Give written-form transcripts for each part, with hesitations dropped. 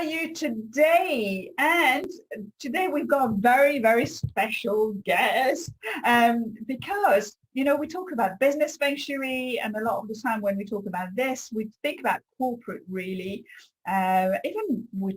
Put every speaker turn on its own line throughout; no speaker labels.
are you today? And today we've got a very, very special guest because, we talk about business feng shui, and a lot of the time when we talk about this, we think about corporate really. Even we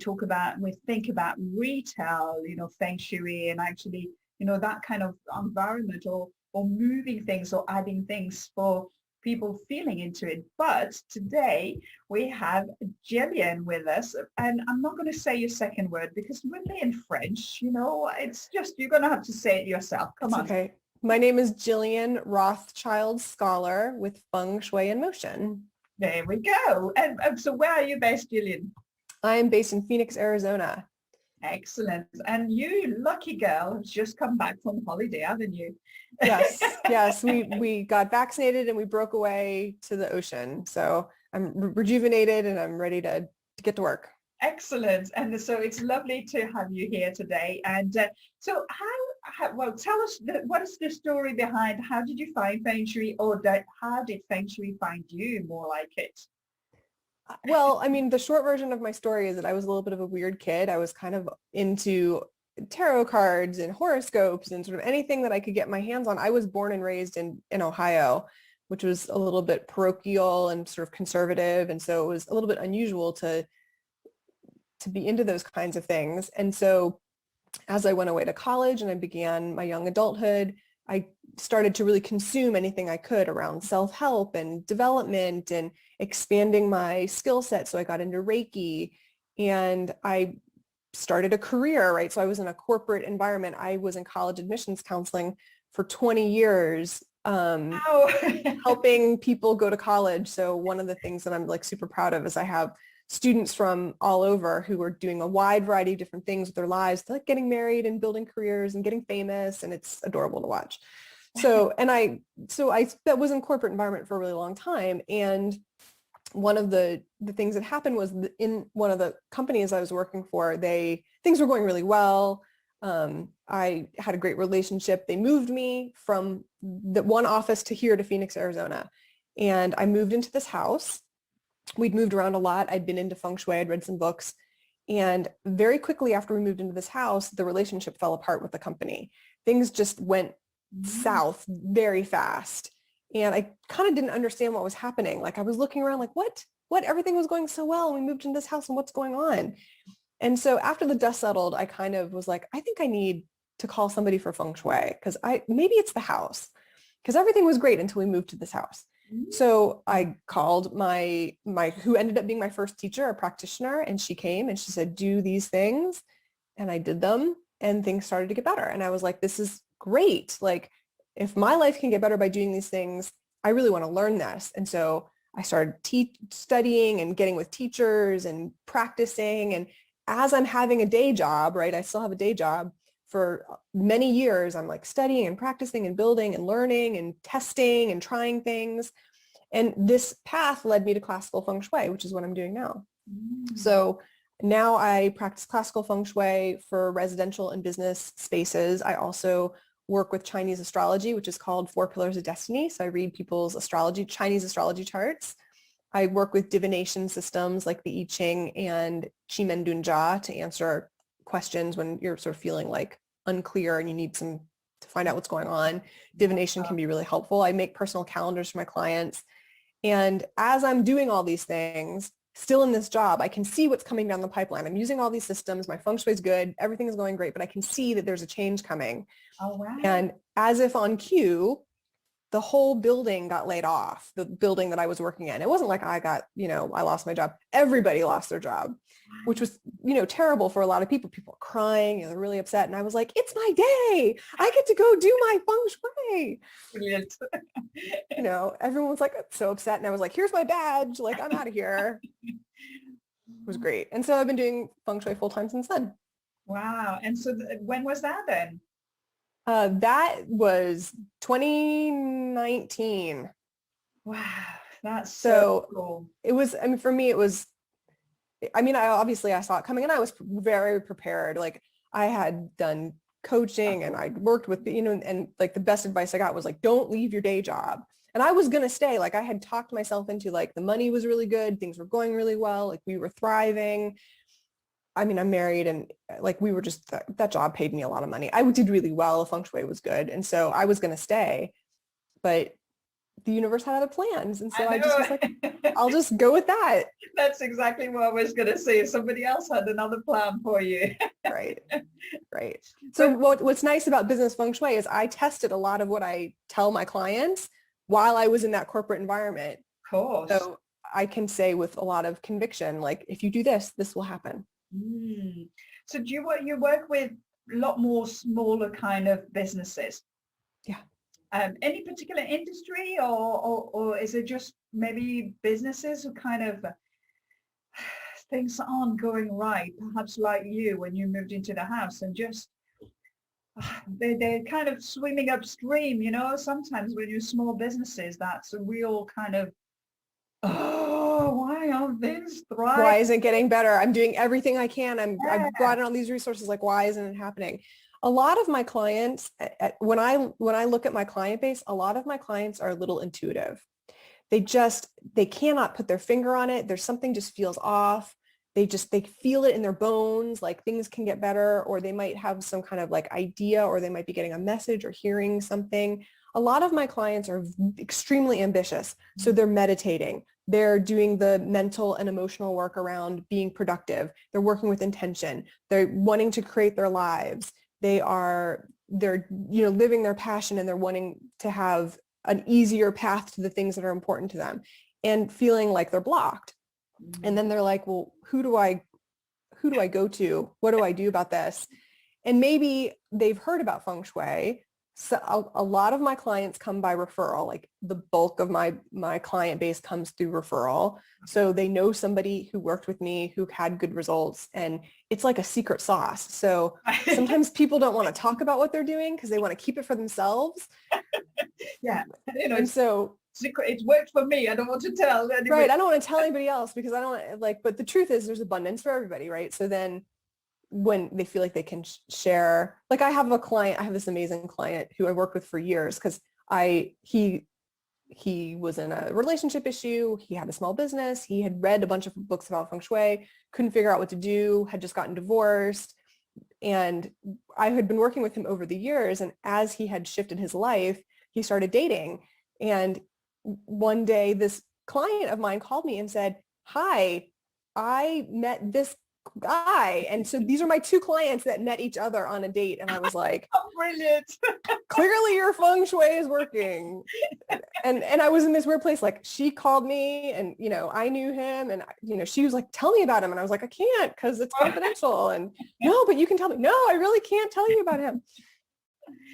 think about retail, feng shui, and actually, that kind of environment, or moving things or adding things for people feeling into it. But today we have Jillian with us, and I'm not going to say your second word because we're in French, it's just, you're going to have to say it yourself. Come
It's
on.
okay. My name is Jillian Rothschild-Scholar with Feng Shui in Motion.
There we go. And so where are you based, Jillian?
I am based in Phoenix, Arizona.
Excellent. And you lucky girl has just come back from holiday, haven't you?
Yes. We got vaccinated and we broke away to the ocean. So I'm rejuvenated and I'm ready to get to work.
Excellent. And so it's lovely to have you here today. And so well, tell us, what is the story behind, how did you find Feng Shui, or how did Feng Shui find you, more like it?
Well, I mean, the short version of my story is that I was a little bit of a weird kid. I was kind of into tarot cards and horoscopes and sort of anything that I could get my hands on. I was born and raised in Ohio, which was a little bit parochial and sort of conservative. And so it was a little bit unusual to be into those kinds of things. And so as I went away to college and I began my young adulthood, I started to really consume anything I could around self-help and development and expanding my skill set. So I got into Reiki and I started a career, right? So I was in a corporate environment. I was in college admissions counseling for 20 years, helping people go to college. So one of the things that I'm like super proud of is I have students from all over who are doing a wide variety of different things with their lives, like getting married and building careers and getting famous. And it's adorable to watch. So I that was in corporate environment for a really long time. And one of the things that happened was in one of the companies I was working for, things were going really well. I had a great relationship. They moved me from the one office to here to Phoenix, Arizona. And I moved into this house. We'd moved around a lot. I'd been into Feng Shui. I'd read some books. And very quickly after we moved into this house, the relationship fell apart with the company. Things just went south very fast. And I kind of didn't understand what was happening. Like I was looking around like, what? Everything was going so well. And we moved into this house and what's going on? And so after the dust settled, I kind of was like, I think I need to call somebody for Feng Shui because maybe it's the house because everything was great until we moved to this house. So I called my who ended up being my first teacher, a practitioner, and she came and she said, do these things. And I did them and things started to get better. And I was like, this is great. Like if my life can get better by doing these things, I really want to learn this. And so I started studying and getting with teachers and practicing. And as I'm having a day job, right, I still have a day job for many years, I'm like studying and practicing and building and learning and testing and trying things. And this path led me to classical feng shui, which is what I'm doing now. So now I practice classical feng shui for residential and business spaces. I also work with Chinese astrology, which is called 4 Pillars of Destiny. So I read people's Chinese astrology charts. I work with divination systems like the I Ching and Qimen Dunjia to answer questions when you're sort of feeling like unclear and you need to find out what's going on. Divination can be really helpful. I make personal calendars for my clients. And as I'm doing all these things, still in this job, I can see what's coming down the pipeline. I'm using all these systems. My feng shui is good. Everything is going great, but I can see that there's a change coming.
Oh, wow.
And as if on cue, the whole building got laid off, the building that I was working in. It wasn't like I got, I lost my job. Everybody lost their job, which was, terrible for a lot of people. People were crying, they're really upset. And I was like, it's my day. I get to go do my feng shui.
Brilliant.
Everyone was like so upset. And I was like, here's my badge. Like, I'm out of here. It was great. And so I've been doing feng shui full time since then.
Wow. And so when was that then?
That was 2019.
Wow, that's so cool.
It was, for me, it was, I saw it coming and I was very prepared. Like I had done coaching and I'd worked with, and like the best advice I got was like, don't leave your day job. And I was going to stay. Like I had talked myself into like the money was really good. Things were going really well. Like we were thriving. I mean, I'm married and like we were just, that job paid me a lot of money. I did really well. Feng Shui was good. And so I was going to stay, but the universe had other plans. And so
I
I just was like,
know.
I'll just go with that.
That's exactly what I was going to say. Somebody else had another plan for you.
Right. Right. So
But
what's nice about business feng shui is I tested a lot of what I tell my clients while I was in that corporate environment.
of course.
So I can say with a lot of conviction, like, if you do this, this will happen.
Mm. So do you work with a lot more smaller kind of businesses?
Yeah.
Any particular industry, or is it just maybe businesses who kind of things aren't going right, perhaps like you when you moved into the house and just they're kind of swimming upstream, you know, sometimes when you're small businesses, that's a real kind of, oh, why aren't things thriving?
Why isn't it getting better? I'm doing everything I can. I've
Yeah.
brought in all these resources. Like, why isn't it happening? A lot of my clients, when I look at my client base, a lot of my clients are a little intuitive. They cannot put their finger on it. There's something just feels off. They feel it in their bones, like things can get better, or they might have some kind of like idea, or they might be getting a message or hearing something. A lot of my clients are extremely ambitious. So they're meditating. They're doing the mental and emotional work around being productive. They're working with intention. They're wanting to create their lives. They're living their passion, and they're wanting to have an easier path to the things that are important to them, and feeling like they're blocked. And then they're like, well, who do I go to? What do I do about this? And maybe they've heard about feng shui. So a lot of my clients come by referral. Like, the bulk of my client base comes through referral. So they know somebody who worked with me who had good results, and it's like a secret sauce. So sometimes people don't want to talk about what they're doing because they want to keep it for themselves.
Yeah, you know,
And so,
secret. It's worked for me. I don't want to tell anybody.
right, I don't want to tell anybody else because I don't like, but the truth is there's abundance for everybody, right? So then when they feel like they can share, like I have this amazing client who I worked with for years because he was in a relationship issue. He had a small business. He had read a bunch of books about feng shui, couldn't figure out what to do, had just gotten divorced. And I had been working with him over the years. And as he had shifted his life, he started dating. And one day this client of mine called me and said, hi, I met this guy. And so these are my two clients that met each other on a date. And I was like,
Oh, brilliant.
clearly your feng shui is working. And I was in this weird place. Like, she called me and, I knew him, and, she was like, tell me about him. And I was like, I can't because it's confidential. And no, but you can tell me. No, I really can't tell you about him.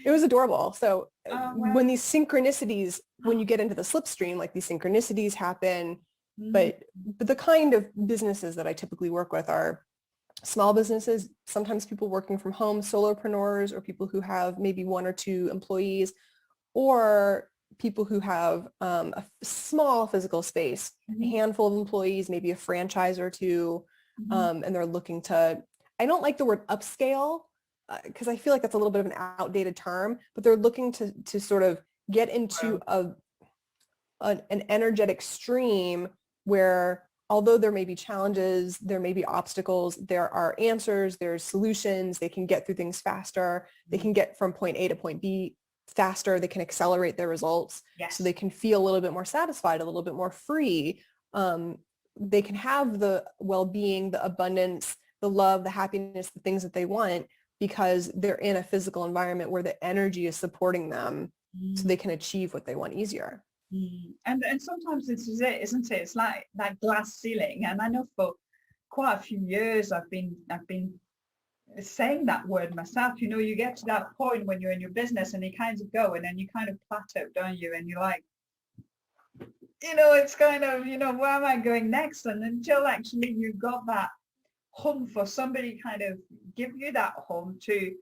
It was adorable. So
Oh, wow.
when these synchronicities, when you get into the slipstream, like these synchronicities happen, but the kind of businesses that I typically work with are small businesses, sometimes people working from home, solopreneurs, or people who have maybe one or two employees, or people who have a small physical space, a handful of employees, maybe a franchise or two, and they're looking to, I don't like the word upscale because I feel like that's a little bit of an outdated term, but they're looking to sort of get into an energetic stream where, although there may be challenges, there may be obstacles, there are answers, there's solutions, they can get through things faster, they can get from point A to point B faster, they can accelerate their results, so they can feel a little bit more satisfied, a little bit more free. They can have the well-being, the abundance, the love, the happiness, the things that they want, because they're in a physical environment where the energy is supporting them, so they can achieve what they want easier.
And sometimes this is it, isn't it? It's like that glass ceiling. And I know for quite a few years I've been saying that word myself. You get to that point when you're in your business and you kind of go, and then you kind of plateau, don't you? And you're like, it's kind of, where am I going next? And until actually you got that hum, for somebody kind of give you that hum to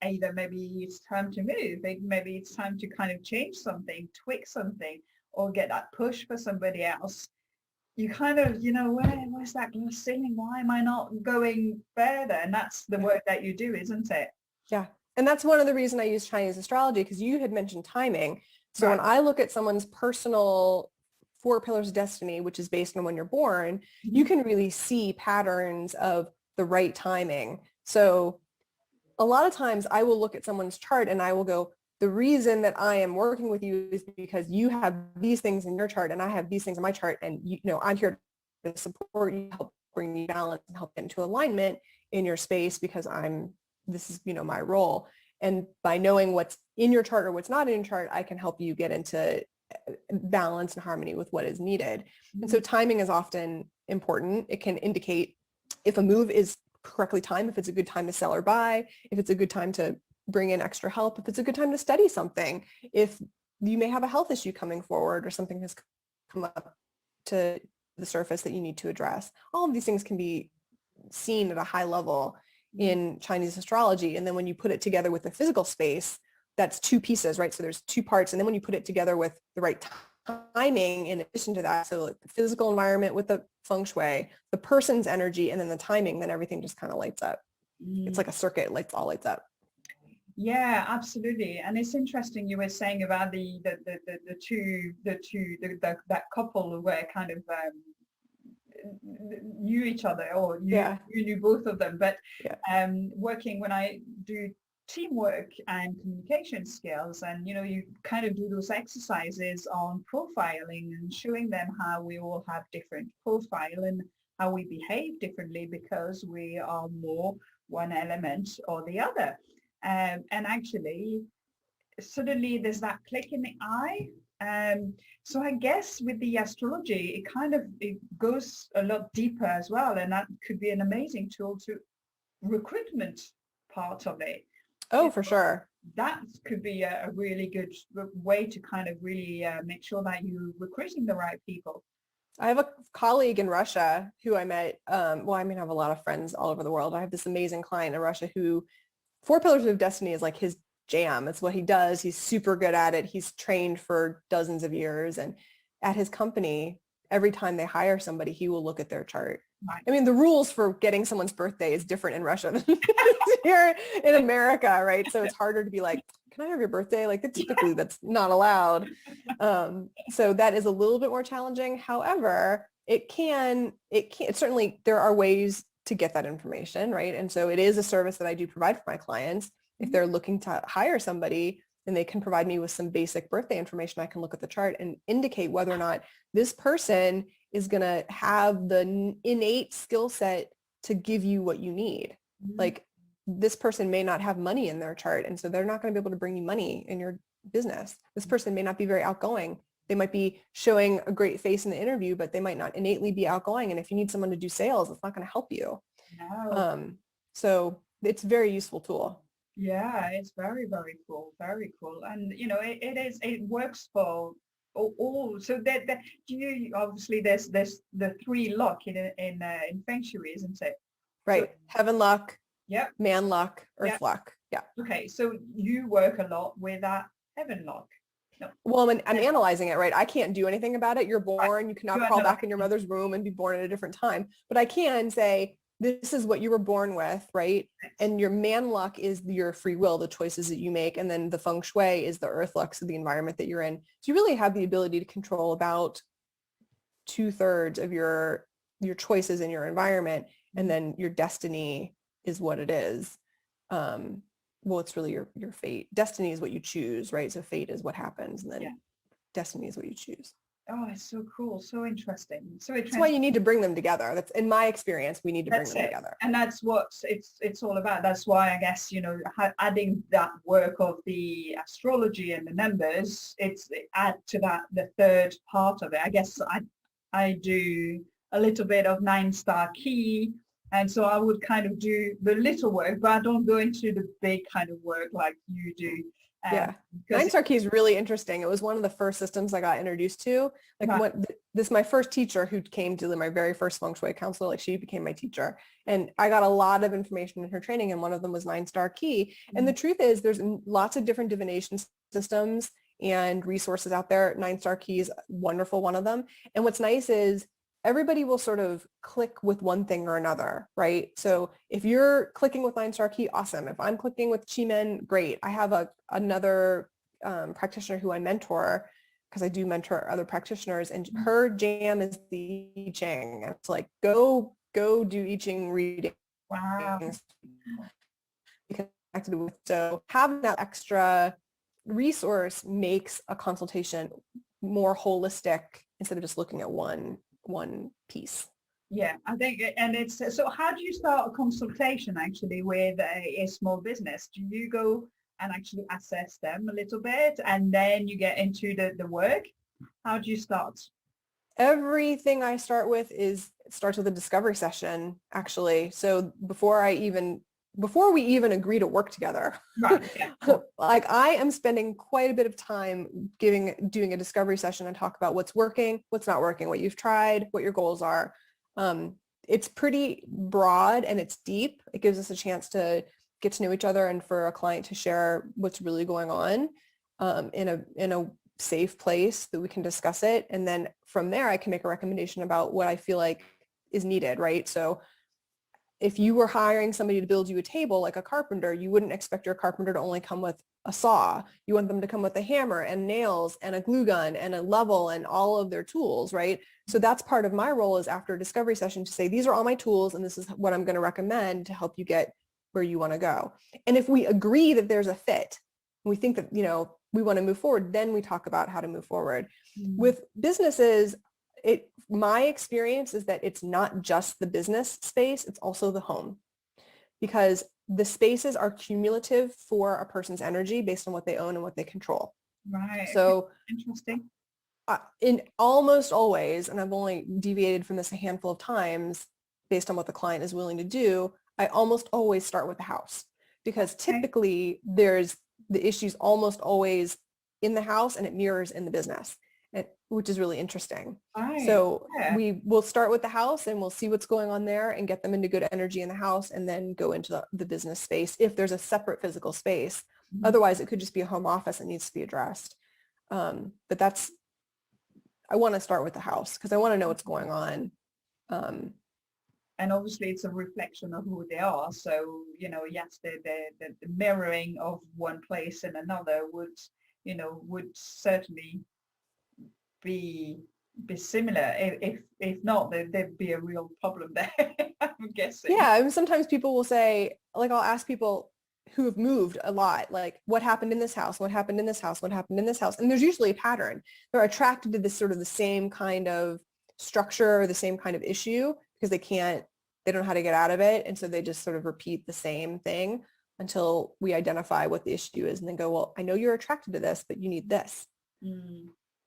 either maybe it's time to move, maybe it's time to kind of change something, tweak something, or get that push for somebody else. You kind of, where's that glass ceiling? Why am I not going further? And that's the work that you do, isn't it?
Yeah. And that's one of the reasons I use Chinese astrology, because you had mentioned timing. So when I look at someone's personal 4 pillars of destiny, which is based on when you're born, you can really see patterns of the right timing. So a lot of times I will look at someone's chart and I will go, the reason that I am working with you is because you have these things in your chart and I have these things in my chart, and I'm here to support you, help bring you balance and help get into alignment in your space because this is my role. And by knowing what's in your chart or what's not in your chart, I can help you get into balance and harmony with what is needed. And so timing is often important. It can indicate if a move is correctly timed, if it's a good time to sell or buy, if it's a good time to bring in extra help, if it's a good time to study something, if you may have a health issue coming forward or something has come up to the surface that you need to address. All of these things can be seen at a high level in Chinese astrology. And then when you put it together with the physical space, that's two pieces, right? So there's two parts. And then when you put it together with the right timing in addition to that, so like the physical environment with the Feng Shui, the person's energy, and then the timing, then everything just kind of lights up. It's like a circuit, all lights up.
Yeah, absolutely. And it's interesting you were saying about that couple who were kind of knew each other, or you knew both of them, but working when I do teamwork and communication skills, and you kind of do those exercises on profiling and showing them how we all have different profile and how we behave differently because we are more one element or the other. And actually, suddenly there's that click in the eye. So I guess with the astrology, it goes a lot deeper as well. And that could be an amazing tool to recruitment part of it.
Oh, for sure.
That could be a really good way to kind of really make sure that you're recruiting the right people.
I have a colleague in Russia who I met. I have a lot of friends all over the world. I have this amazing client in Russia who 4 Pillars of Destiny is like his jam. It's what he does. He's super good at it. He's trained for dozens of years. And at his company, every time they hire somebody, he will look at their chart. Right. I mean, the rules for getting someone's birthday is different in Russia than here in America, right? So it's harder to be like, can I have your birthday? Like typically that's not allowed. So that is a little bit more challenging. However, it certainly, there are ways to get that information, right? And so it is a service that I do provide for my clients. If they're looking to hire somebody and they can provide me with some basic birthday information, I can look at the chart and indicate whether or not this person is going to have the innate skill set to give you what you need. Like this person may not have money in their chart, and so they're not going to be able to bring you money in your business. This person may not be very outgoing. They might be showing a great face in the interview, but they might not innately be outgoing. And if you need someone to do sales, it's not going to help you. No. So it's a very useful tool.
Yeah, it's very, very cool. Very cool. And, it works for all. So that you obviously there's the 3 luck in Feng Shui, isn't it?
Right. So, heaven luck.
Yeah.
Man luck, earth luck. Yeah.
Okay. So you work a lot with that heaven luck.
No. Well, I'm analyzing it, right? I can't do anything about it. You're born. You cannot crawl back in your mother's womb and be born at a different time. But I can say, this is what you were born with, right? And your man luck is your free will, the choices that you make. And then the Feng Shui is the earth luck, so the environment that you're in. So you really have the ability to control about 2/3 of your choices in your environment. And then your destiny is what it is. It's really your fate. Destiny is what you choose, right? So fate is what happens. And then destiny is what you choose.
Oh, it's so cool. So interesting.
That's why you need to bring them together. That's in my experience, we need to bring them together.
And that's what it's all about. That's why I guess, adding that work of the astrology and the numbers, add to that the third part of it. I guess I do a little bit of 9-star key. And so I would kind of do the little work, but I don't go into the big kind of work like you do.
Yeah. 9-star key is really interesting. It was one of the first systems I got introduced to. My first teacher who came to my very first Feng Shui counselor, she became my teacher. And I got a lot of information in her training, and one of them was 9-star key. Mm-hmm. And the truth is there's lots of different divination systems and resources out there. 9-star key is wonderful, one of them. And what's nice is everybody will sort of click with one thing or another, right? So if you're clicking with 9-star key, awesome. If I'm clicking with Chi-Men, great. I have another practitioner who I mentor, because I do mentor other practitioners, and her jam is the I Ching. It's like, go do I Ching reading.
Wow.
Connected with. So having that extra resource makes a consultation more holistic instead of just looking at one piece.
Yeah, I think, and it's, so how do you start a consultation actually with a small business? Do you go and actually assess them a little bit and then you get into the work? How do you start?
Everything I start with starts with a discovery session, actually. So before we even agree to work together,
Right. Yeah.
like I am spending quite a bit of time doing a discovery session and talk about what's working, what's not working, what you've tried, what your goals are. It's pretty broad and it's deep. It gives us a chance to get to know each other and for a client to share what's really going on in a safe place that we can discuss it. And then from there, I can make a recommendation about what I feel like is needed, right? So if you were hiring somebody to build you a table like a carpenter, you wouldn't expect your carpenter to only come with a saw. You want them to come with a hammer and nails and a glue gun and a level and all of their tools, right? So that's part of my role is after a discovery session to say, these are all my tools and this is what I'm going to recommend to help you get where you want to go. And if we agree that there's a fit, we think that, we want to move forward, then we talk about how to move forward. With businesses, my experience is that it's not just the business space, it's also the home. Because the spaces are cumulative for a person's energy based on what they own and what they control.
Right.
So
interesting.
In almost always, and I've only deviated from this a handful of times based on what the client is willing to do, I almost always start with the house. Because typically there's the issues almost always in the house and it mirrors in the business, which is really interesting.
Right.
So
Yeah.
we will start with the house and we'll see what's going on there and get them into good energy in the house and then go into the business space if there's a separate physical space. Otherwise, it could just be a home office that needs to be addressed. But I want to start with the house because I want to know what's going on.
And obviously it's a reflection of who they are. So, yes, the mirroring of one place and another would certainly be similar. If not, there'd be a real problem there, I'm guessing.
Yeah, I mean, sometimes people will say, like, I'll ask people who have moved a lot, like, what happened in this house? What happened in this house? What happened in this house? And there's usually a pattern. They're attracted to this sort of the same kind of structure, the same kind of issue because they don't know how to get out of it. And so they just sort of repeat the same thing until we identify what the issue is and then go, well, I know you're attracted to this, but you need this.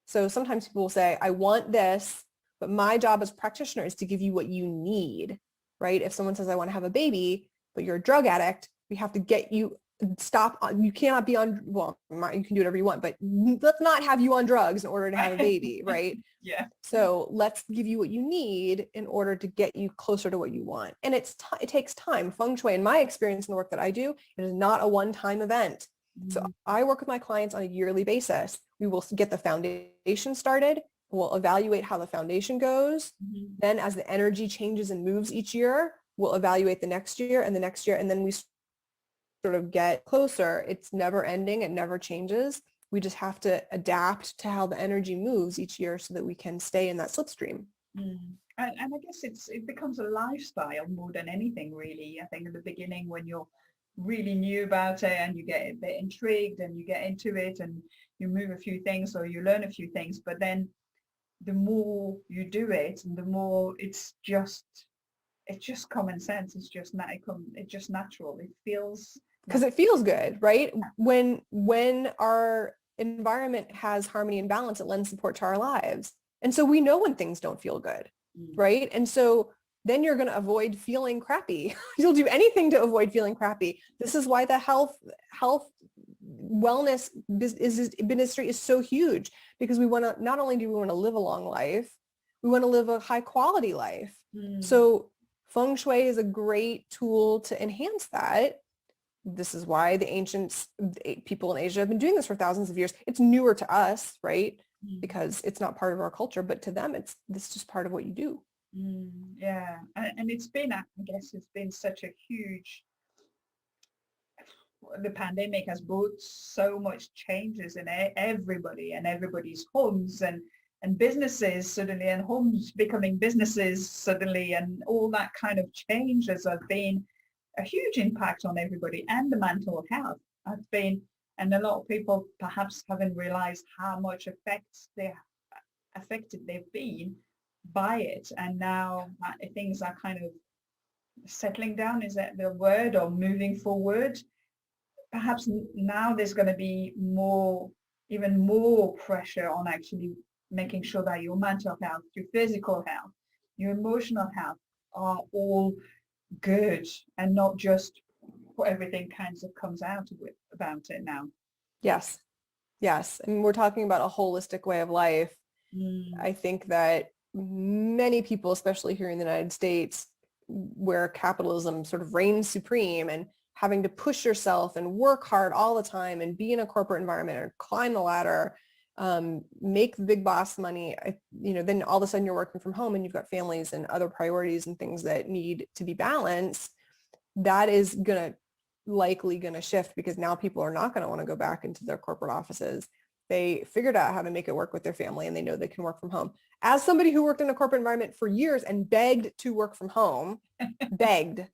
So sometimes people will say, I want this, but my job as a practitioner is to give you what you need, right? If someone says, I want to have a baby, but you're a drug addict, we have to get you you cannot be on, well, you can do whatever you want, but let's not have you on drugs in order to have a baby, right?
Yeah.
So let's give you what you need in order to get you closer to what you want. And it takes time. Feng Shui, in my experience in the work that I do, it is not a one-time event. So I work with my clients on a yearly basis. We will get the foundation started. We'll evaluate how the foundation goes. Then as the energy changes and moves each year, we'll evaluate the next year and the next year. And then we sort of get closer. It's never ending. It never changes. We just have to adapt to how the energy moves each year so that we can stay in that slipstream.
And I guess it becomes a lifestyle more than anything, really. I think in the beginning when you're really new about it and you get a bit intrigued and you get into it and you move a few things or you learn a few things, but then the more you do it and the more it's just common sense. It's just natural. It feels
because it feels good, right? When our environment has harmony and balance, it lends support to our lives. And so we know when things don't feel good, right? And so then you're going to avoid feeling crappy. You'll do anything to avoid feeling crappy. This is why the health wellness industry is so huge, because we want to, not only do we want to live a long life, we want to live a high quality life. So Feng Shui is a great tool to enhance that. This is why the ancients, people in Asia have been doing this for thousands of years. It's newer to us, right? Because it's not part of our culture, but to them, it's just part of what you do.
Yeah, and it's been, I guess, it's been such a huge. The pandemic has brought so much changes in everybody and everybody's homes and businesses suddenly, and homes becoming businesses suddenly, and all that kind of changes have been a huge impact on everybody and the mental health. And a lot of people perhaps haven't realized how much affected they've been by it. And now things are kind of settling down, is that the word, or moving forward. Perhaps now there's going to be even more pressure on actually making sure that your mental health, your physical health, your emotional health are all good, and not just what everything kinds of comes out with about it now.
Yes. Yes. And we're talking about a holistic way of life. I think that many people, especially here in the United States, where capitalism sort of reigns supreme and having to push yourself and work hard all the time and be in a corporate environment or climb the ladder, make the big boss money, then all of a sudden you're working from home and you've got families and other priorities and things that need to be balanced. That is likely going to shift, because now people are not going to want to go back into their corporate offices. They figured out how to make it work with their family, and they know they can work from home. As somebody who worked in a corporate environment for years and begged to work from home, begged,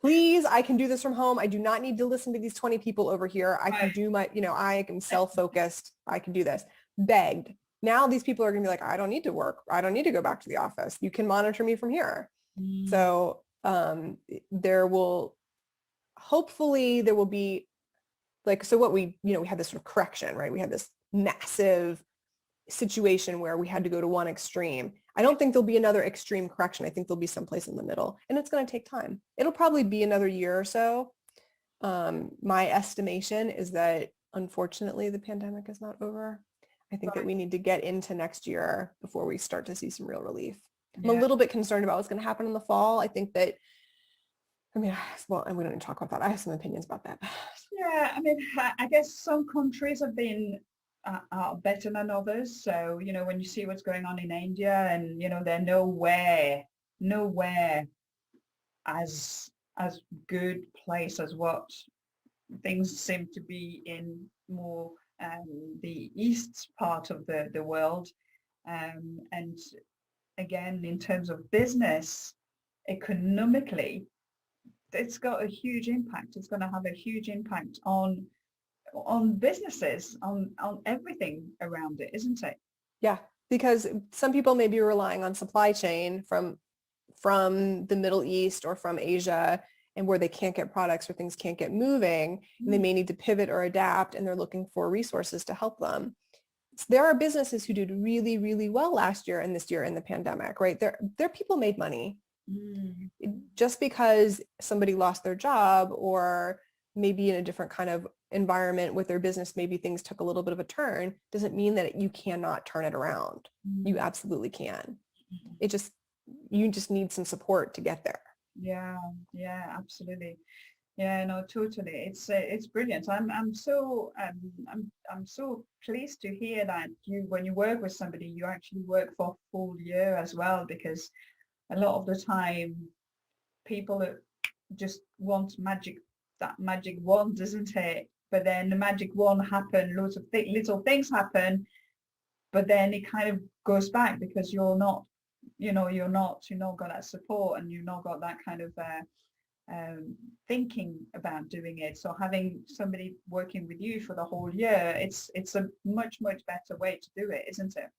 please, I can do this from home. I do not need to listen to these 20 people over here. I can do I am self-focused. I can do this. Begged. Now these people are going to be like, I don't need to work. I don't need to go back to the office. You can monitor me from here. So hopefully there will be we had this sort of correction, right? We had this massive situation where we had to go to one extreme. I don't think there'll be another extreme correction. I think there'll be someplace in the middle, and it's going to take time. It'll probably be another year or so. My estimation is that, unfortunately, the pandemic is not over. I think that we need to get into next year before we start to see some real relief. I'm a little bit concerned about what's going to happen in the fall. I think that, and we don't need to talk about that. I have some opinions about that.
Yeah, I guess some countries have been are better than others. So, when you see what's going on in India, and, they're nowhere as good place as what things seem to be in more the east part of the world. And again, in terms of business, economically, it's got a huge impact. It's going to have a huge impact on businesses, on everything around it, isn't it?
Yeah, because some people may be relying on supply chain from the Middle East or from Asia, and where they can't get products or things can't get moving, and they may need to pivot or adapt, and they're looking for resources to help them. So there are businesses who did really, really well last year and this year in the pandemic, right? Their people made money. Just because somebody lost their job, or maybe in a different kind of environment with their business, maybe things took a little bit of a turn, doesn't mean that you cannot turn it around. You absolutely can. You just need some support to get there.
Yeah, absolutely. Yeah, no, totally. It's brilliant. I'm so pleased to hear that when you work with somebody, you actually work for a full year as well, because a lot of the time people just want that magic wand, isn't it? But then the magic wand happen, loads of little things happen, but then it kind of goes back, because you're not got that support, and you've not got that kind of thinking about doing it. So having somebody working with you for the whole year, it's a much better way to do it, isn't it?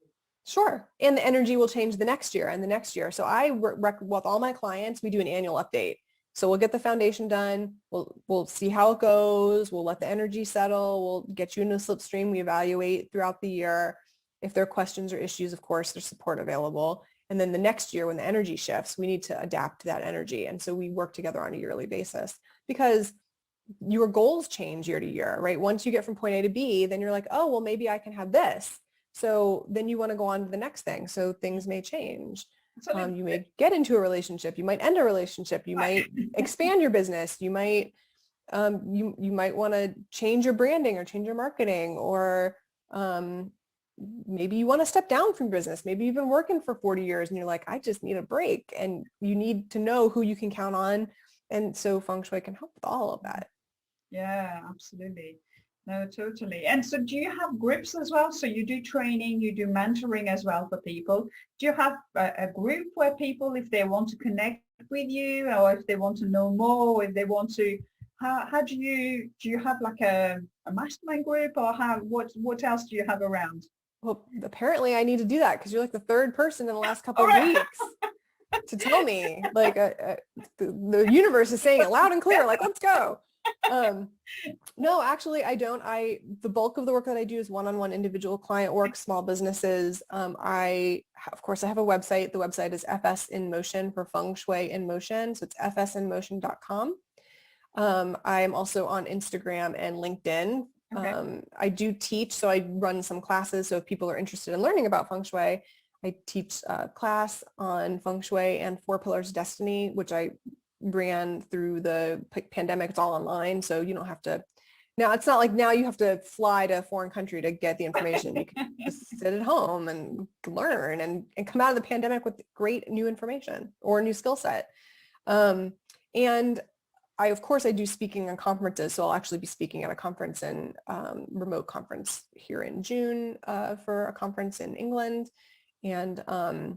Sure. And the energy will change the next year and the next year. So I work with all my clients, we do an annual update. So we'll get the foundation done. We'll see how it goes. We'll let the energy settle. We'll get you into a slipstream. We evaluate throughout the year. If there are questions or issues, of course, there's support available. And then the next year, when the energy shifts, we need to adapt to that energy. And so we work together on a yearly basis, because your goals change year to year, right? Once you get from point A to B, then you're like, oh, well, maybe I can have this. So then you want to go on to the next thing. So things may change. You may get into a relationship. You might end a relationship. You might expand your business. You might you might want to change your branding or change your marketing, or maybe you want to step down from business. Maybe you've been working for 40 years and you're like, I just need a break, and you need to know who you can count on. And so Feng Shui can help with all of that.
Yeah, absolutely. No, totally. And so do you have groups as well? So you do training, you do mentoring as well for people. Do you have a group where people, if they want to connect with you or if they want to know more, or if they want to, how do you have like a mastermind group or what else do you have around?
Well, apparently I need to do that because you're like the third person in the last couple
All
of
right.
weeks to tell me, like, the universe is saying it loud and clear, like, let's go. No, actually, I don't. The bulk of the work that I do is one-on-one individual client work, small businesses. Of course, I have a website. The website is FS in Motion for Feng Shui in Motion. So it's fsinmotion.com. I am also on Instagram and LinkedIn.
Okay.
I do teach, so I run some classes. So if people are interested in learning about Feng Shui, I teach a class on Feng Shui and Four Pillars of Destiny, which I ran through the pandemic. It's all online, so you don't have to. Now, it's not like now you have to fly to a foreign country to get the information. You can just sit at home and learn and come out of the pandemic with great new information or a new skill set. And of course, I do speaking on conferences. So I'll actually be speaking at a conference remote conference here in June for a conference in England, and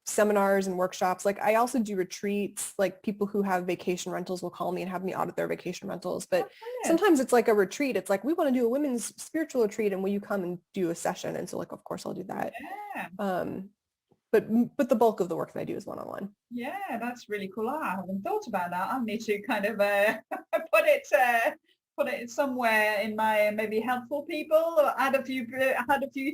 seminars and workshops. Like I also do retreats. Like people who have vacation rentals will call me and have me audit their vacation rentals. But
Brilliant.
sometimes it's like a retreat. It's like, we want to do a women's spiritual retreat, and will you come and do a session? And so like, of course I'll do that.
Yeah.
But the bulk of the work that I do is one-on-one.
Yeah, that's really cool. I haven't thought about that. I need to kind of put it somewhere in my maybe helpful people or add a few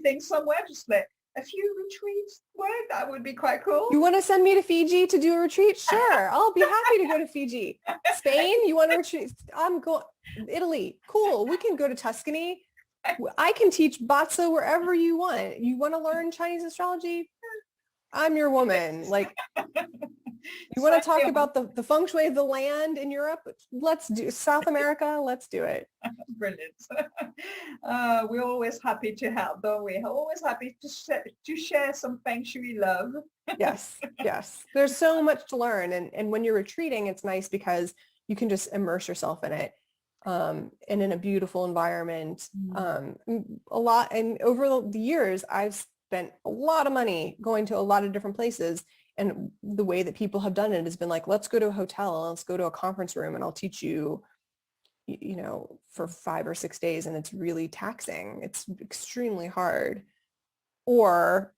things somewhere. Just let a few retreats work. That would be quite cool.
You want to send me to Fiji to do a retreat? Sure, I'll be happy to go to Fiji. Spain, you want to retreat? I'm going. Italy, cool. We can go to Tuscany. I can teach Batsa wherever you want. You want to learn Chinese astrology? I'm your woman. Like, you want to talk about the feng shui of the land in Europe? Let's do South America. Let's do it.
Brilliant. We're always happy to help, though. We're always happy to share some Feng Shui love.
Yes, yes. There's so much to learn. And when you're retreating, it's nice because you can just immerse yourself in it. And in a beautiful environment. A lot. And over the years, I've spent a lot of money going to a lot of different places. And the way that people have done it has been like, let's go to a hotel, let's go to a conference room, and I'll teach you, for 5 or 6 days. And it's really taxing. It's extremely hard. Or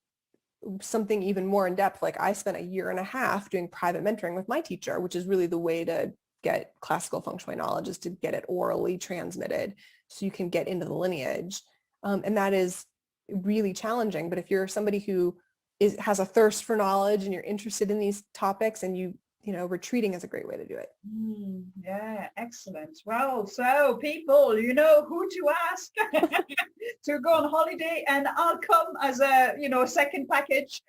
something even more in depth. Like I spent a year and a half doing private mentoring with my teacher, which is really the way to get classical feng shui knowledge, is to get it orally transmitted so you can get into the lineage. And that is really challenging. But if you're somebody who has a thirst for knowledge and you're interested in these topics, and retreating is a great way to do it.
Yeah, excellent. Well, so people, you know who to ask to go on holiday, and I'll come as a second package.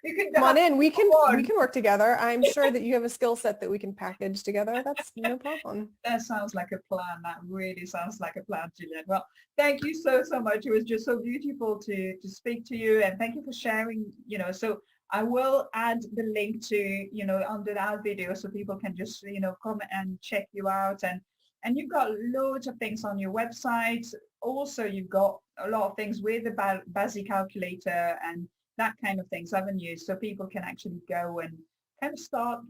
You can
come on in. We can work together. I'm sure that you have a skill set that we can package together. That's no problem.
That sounds like a plan. That really sounds like a plan, Jillian. Well, thank you so much. It was just so beautiful to speak to you, and thank you for sharing. So I will add the link to under that video so people can just come and check you out, and you've got loads of things on your website. Also, you've got a lot of things with the Bazi calculator and that kind of things, haven't you? So people can actually go and kind of start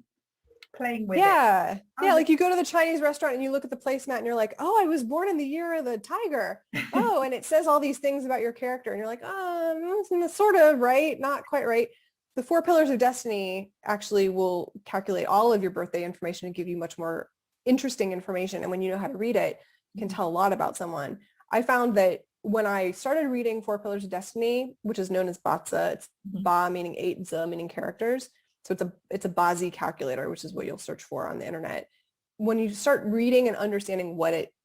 playing with it.
Yeah, like you go to the Chinese restaurant and you look at the placemat and you're like, oh, I was born in the year of the tiger. Oh, and it says all these things about your character, and you're like, oh, sort of right, not quite right. The 4 Pillars of Destiny actually will calculate all of your birthday information and give you much more interesting information. And when you know how to read it, you can tell a lot about someone. I found that when I started reading 4 Pillars of Destiny, which is known as Batsa, it's Ba meaning 8, Za meaning characters. So it's a Bazi calculator, which is what you'll search for on the internet. When you start reading and understanding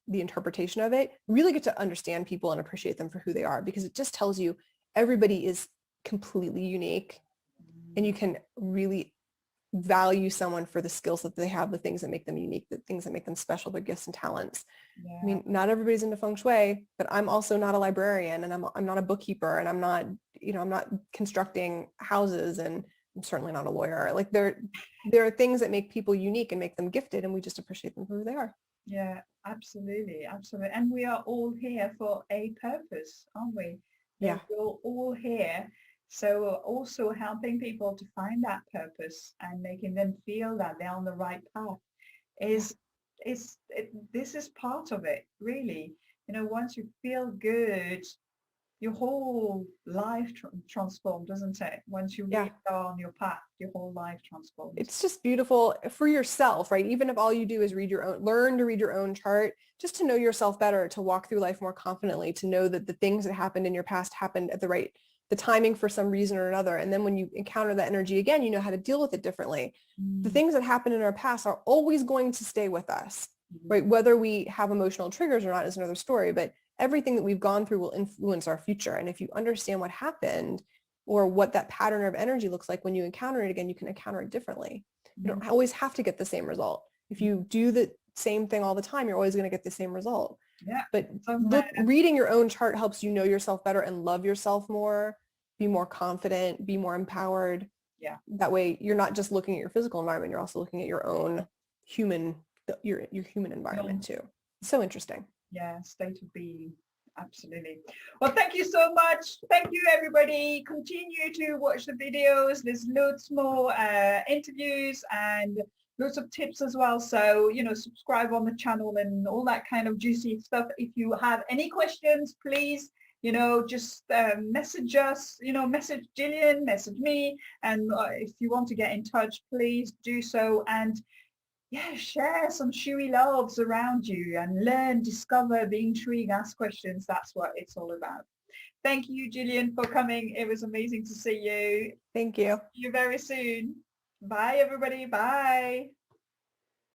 the interpretation of it, really get to understand people and appreciate them for who they are, because it just tells you everybody is completely unique, and you can really value someone for the skills that they have, the things that make them unique, the things that make them special, their gifts and talents. Yeah. I mean, not everybody's into feng shui, but I'm also not a librarian, and I'm not a bookkeeper, and I'm not constructing houses, and I'm certainly not a lawyer. Like there are things that make people unique and make them gifted, and we just appreciate them for who they are.
Yeah, absolutely, absolutely. And we are all here for a purpose, aren't we?
Yeah.
We're all here. So also helping people to find that purpose and making them feel that they're on the right path
Yeah.
this is part of it, really. Once you feel good, your whole life transformed, doesn't it? Once you
Yeah.
really are on your path, your whole life transforms.
It's just beautiful for yourself, right? Even if all you do is learn to read your own chart, just to know yourself better, to walk through life more confidently, to know that the things that happened in your past happened at the timing for some reason or another. And then when you encounter that energy again, you know how to deal with it differently. The
Mm,
things that happen in our past are always going to stay with us,
mm,
right? Whether we have emotional triggers or not is another story, but everything that we've gone through will influence our future. And if you understand what happened, or what that pattern of energy looks like when you encounter it again, you can encounter it differently. You
mm,
don't always have to get the same result. If
mm.
you do the same thing all the time, you're always going to get the same result.
Yeah.
But
Doesn't matter.
reading your own chart helps you know yourself better and love yourself more, be more confident, be more empowered.
Yeah.
That way you're not just looking at your physical environment, you're also looking at your own human, your human environment too. So interesting.
Yeah, state of being. Absolutely. Well, thank you so much. Thank you, everybody. Continue to watch the videos. There's loads more interviews and lots of tips as well. So, subscribe on the channel and all that kind of juicy stuff. If you have any questions, please, just message us, message Jillian, message me. And if you want to get in touch, please do so. And yeah, share some Shui loves around you and learn, discover, be intrigued, ask questions. That's what it's all about. Thank you, Jillian, for coming. It was amazing to see you.
Thank you.
See you very soon. Bye, everybody. Bye.